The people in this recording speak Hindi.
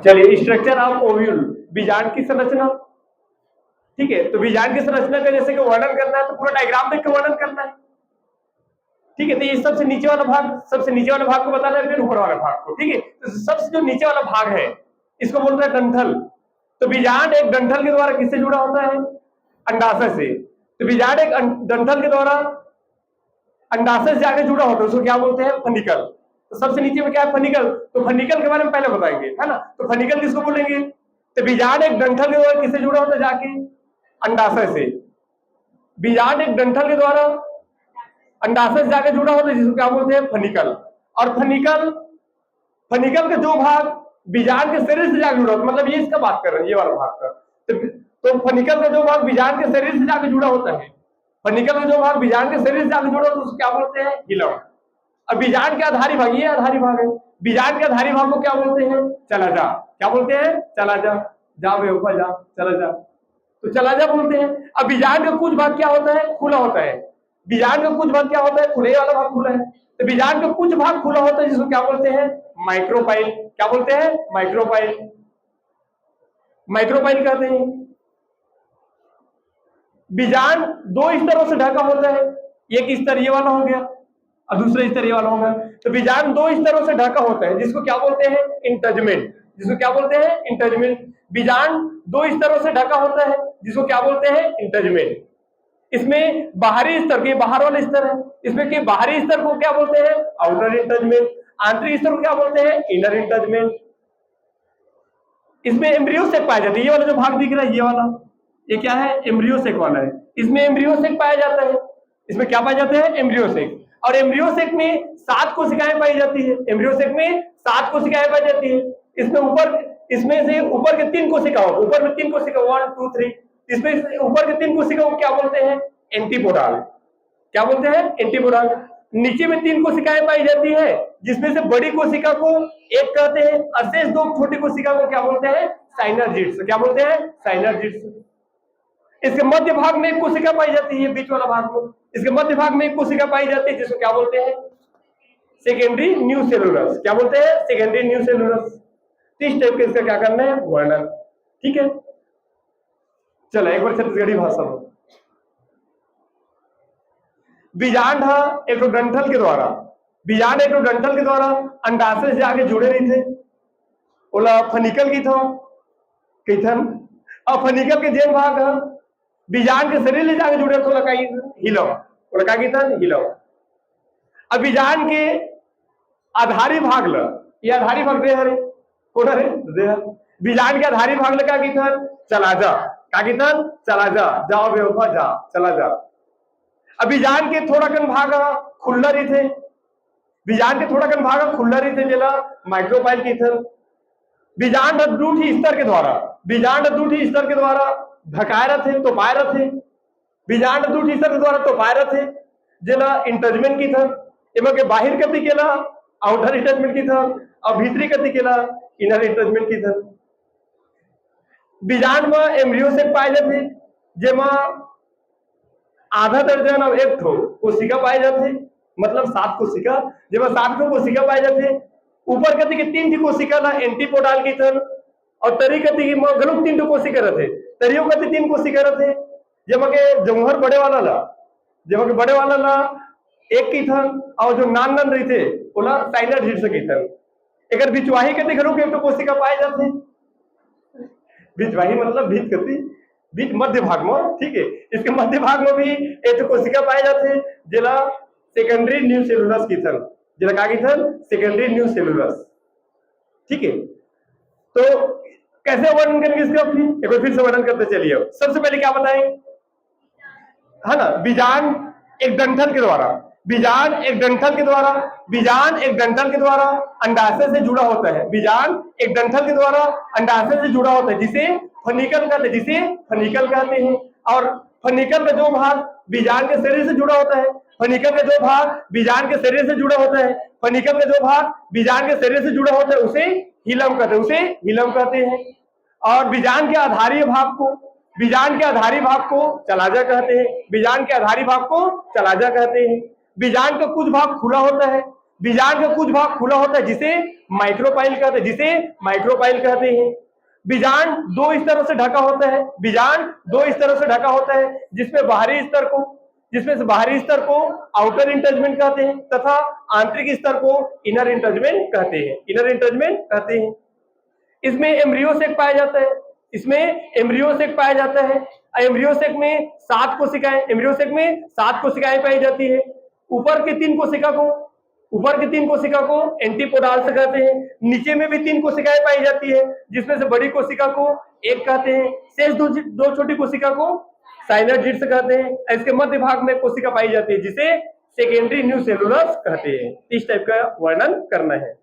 चलिए, स्ट्रक्चर ऑफ ओव्यूल, बीजांड की संरचना। ठीक है, तो बीजांड की संरचना का जैसे कि वर्णन करना है तो पूरा डायग्राम देख के वर्णन करना है। ठीक है, तो ये सबसे नीचे वाला भाग को बताना है, फिर ऊपर वाला भाग को। ठीक है, तो सबसे जो नीचे वाला भाग है इसको बोलते हैं डंठल। तो बीजांड एक डंठल के द्वारा किससे जुड़ा होता है? अंडाशय से। तो बीजांड एक डंठल के द्वारा अंडाशय से आगे जुड़ा होता है, उसको क्या बोलते हैं? फनिकल। तो सबसे नीचे में क्या है? फनिकल। तो फनिकल के बारे में पहले बताएंगे, है ना। तो फनिकल किसको बोलेंगे? तो बीजांड एक डंठल के द्वारा किससे जुड़ा होता है? जाके अंडाशय से। बीजांड एक डंठल के द्वारा अंडाशय से जाके जुड़ा होता है, जिसको क्या बोलते हैं? फनिकल। और फनिकल का जो भाग बीजांड के शरीर से जाके जुड़ा होता है, मतलब ये इसका बात कर रहे हैं, ये वाला भाग का। तो फनिकल का जो भाग बीजांड के शरीर से जाके जुड़ा होता है, फनिकल का जो भाग बीजांड के शरीर से जाके जुड़ा होता है, उसको क्या बोलते हैं? हिलम। अब बीजांड के आधारी भाग, ये आधारी भाग है। बीजांड के आधारी भाग को क्या बोलते हैं? चला जा। क्या बोलते हैं? चला जा। जा बेवफा जा, चला जा, तो चला जा बोलते हैं। अब बीजांड का कुछ भाग क्या होता है? खुला होता है। बीजांड का कुछ भाग क्या होता है? खुले वाला भाग खुला है। तो बीजांड का कुछ भाग खुला होता है, जिसको क्या बोलते हैं? माइक्रोपाइल। क्या बोलते हैं? माइक्रोपाइल। माइक्रोपाइल कहते हैं। बीजांड दो स्तरों से ढका होता है, एक स्तर ये वाला हो गया और दूसरा स्तर ये वाला होगा। तो बीजांड दो स्तरों से ढका होता है, जिसको क्या बोलते हैं? इंटजमेंट। जिसको क्या बोलते हैं? इंटजमेंट। बीजांड दो स्तरों से ढका होता है, जिसको क्या बोलते हैं? इंटजमेंट। इसमें बाहरी स्तर के, बाहर वाला स्तर है, इसमें के बाहरी स्तर को क्या बोलते हैं? आउटर इंटजमेंट। आंतरिक स्तर को क्या बोलते हैं? इनर इंटजमेंट। इसमें एम्ब्रियो सेक पाया जाता है। ये वाला जो भाग दिख रहा है, ये वाला, ये क्या है? एम्ब्रियो सेक वाला है। इसमें एम्ब्रियो सेक पाया जाता है। इसमें क्या पाया जाता है? Embryo sac. और एम्ब्रियो सेक में 7 कोशिकाएं पाई जाती है। एम्ब्रियो सेक में 7 कोशिकाएं पाई जाती है। इसमें से ऊपर के 3 कोशिकाओं, ऊपर में 3 कोशिका, 1 2 3, इसमें ऊपर के 3 कोशिकाओं को क्या बोलते हैं? एंटीपोडाल। क्या बोलते हैं? एंटीपोडाल। नीचे में 3 कोशिकाएं पाई जाती है, जिसमें से बड़ी कोशिका को एक कहते हैं और शेष 2 छोटी कोशिका को क्या बोलते हैं? साइनर्जिड्स। क्या बोलते हैं? साइनर्जिड्स। इसके मध्य भाग में एक कोशिका पाई जाती है, बीच वाला भाग में, इसके मध्य भाग में एक कोशिका पाई जाती है, जिसको क्या बोलते हैं? Secondary new cellulose. क्या बोलते हैं? Secondary new cellulose. इस टाइप के इसका क्या करना है? वर्णन। ठीक है, चलो एक बार छत्तीसगढ़ी भाषा में। बीजांड एक डंठल के द्वारा, बीजांड एक डंठल के द्वारा अंडाशय से आगे जुड़े नहीं थे, बोला फनिकल की था कैथन। अब फनिकल के जेल भाग बीजांड के शरीर ले जाके जुड़े तो लगा हिलम, लगा की था हिलम। अब बीजांड के आधारी भाग ल, ये आधारी भाग दे हरे कौन हरे दे हर। बीजांड के आधारी भाग लगा की था चला जा, का की था चला जा, जाओ बेवफा जा, चला जा। अब बीजांड के थोड़ा कन भाग खुल्ला रही थे, बीजांड के थोड़ा कन भाग खुल्ला रही थे, जेला माइक्रोपाइल की थे। बीजांड दूठी स्तर के द्वारा, बीजांड दूठी स्तर के द्वारा ढकाए रहे तो पाए रहे, बीजांड दूठी स्तर के द्वारा तो पाए रहे, जेला इंटजमेंट की था। एमा के बाहर कति केला आउटर इंटजमेंट की था और भीतरी कति केला इनर इंटजमेंट की था। बीजांड में एम्ब्रियो से पाए जाते, जेमा आधा दर्जन और एक ठो कोशिका पाए जाते, मतलब 7 कोशिका, जेमा 7 ठो कोशिका पाए जाते। ऊपर कति के 3 थी कोशिका ला एंटीपोडाल की थन और तरी कति की गलुक 3 ठो कोशिका रहते, तरियो कति 3 कोशिका रहते। जेमा के जमुहर बड़े वाला ला, जेमा के बड़े वाला ला एक की थन और जो नान रही थे बोला साइनर्जिड्स की थन। एकर बिचवाही कति गलुक एक ठो कोशिका पाए जाते, बिचवाही मतलब भीत कति, बीच मध्य भाग में। ठीक है, इसके मध्य भाग में भी एक कोशिका पाए जाते, जिला सेकेंडरी न्यू सेलुलस की थन, जिला का की थन सेकेंडरी न्यू सेलुलस। ठीक है, तो कैसे वर्णन करेंगे इसका? एक बार फिर से वर्णन करते चलिए। सबसे पहले क्या बताएं, है ना, बीजांड एक डंठल के द्वारा, बीजांड एक डंठल के द्वारा, बीजांड एक डंठल के द्वारा अंडाशय से जुड़ा होता है, बीजांड एक डंठल के द्वारा अंडाशय से जुड़ा होता है, जिसे फनिकल कहते हैं, जिसे फनिकल कहते हैं। और फनिकल का जो भाग बीजांड के शरीर से जुड़ा होता है, फनिकल का जो भाग बीजांड के शरीर से जुड़ा होता है, फनिकल का जो भाग बीजांड के शरीर से जुड़ा होता है, उसे हिलम कहते हैं, उसे हिलम कहते हैं। और बीजांड के आधारी भाग को, बीजांड के आधारी भाग को चलाजा कहते हैं, बीजांड के आधारी भाग को चलाजा कहते हैं। बीजांड का कुछ भाग खुला होता है, बीजांड का कुछ भाग खुला होता है जिसे माइक्रोपाइल कहते हैं, जिसे माइक्रोपाइल कहते हैं। बीजांड दो स्तरों से ढका होता है, बीजांड दो स्तरों से ढका होता है, जिसमें से बाहरी स्तर को आउटर इंटजमेंट कहते हैं तथा आंतरिक स्तर को इनर इंटजमेंट कहते हैं, इनर इंटजमेंट कहते हैं। इसमें एम्ब्रियो सेक पाया जाता है, इसमें एम्ब्रियो सेक पाया जाता है। एम्ब्रियो सेक में 7 कोशिकाएं, एम्ब्रियो सेक में 7 कोशिकाएं पाई जाती है। ऊपर की 3 कोशिका को एंटीपोडाल्स कहते हैं। नीचे में भी 3 कोशिकाएं पाई जाती है, जिसमें से बड़ी कोशिका को एक कहते हैं, शेष दो छोटी कोशिका को साइनोइड्स कहते हैं। इसके मध्य भाग में कोशिका पाई जाती है जिसे सेकेंडरी न्यूसेलुलस कहते हैं। इस टाइप का वर्णन करना है।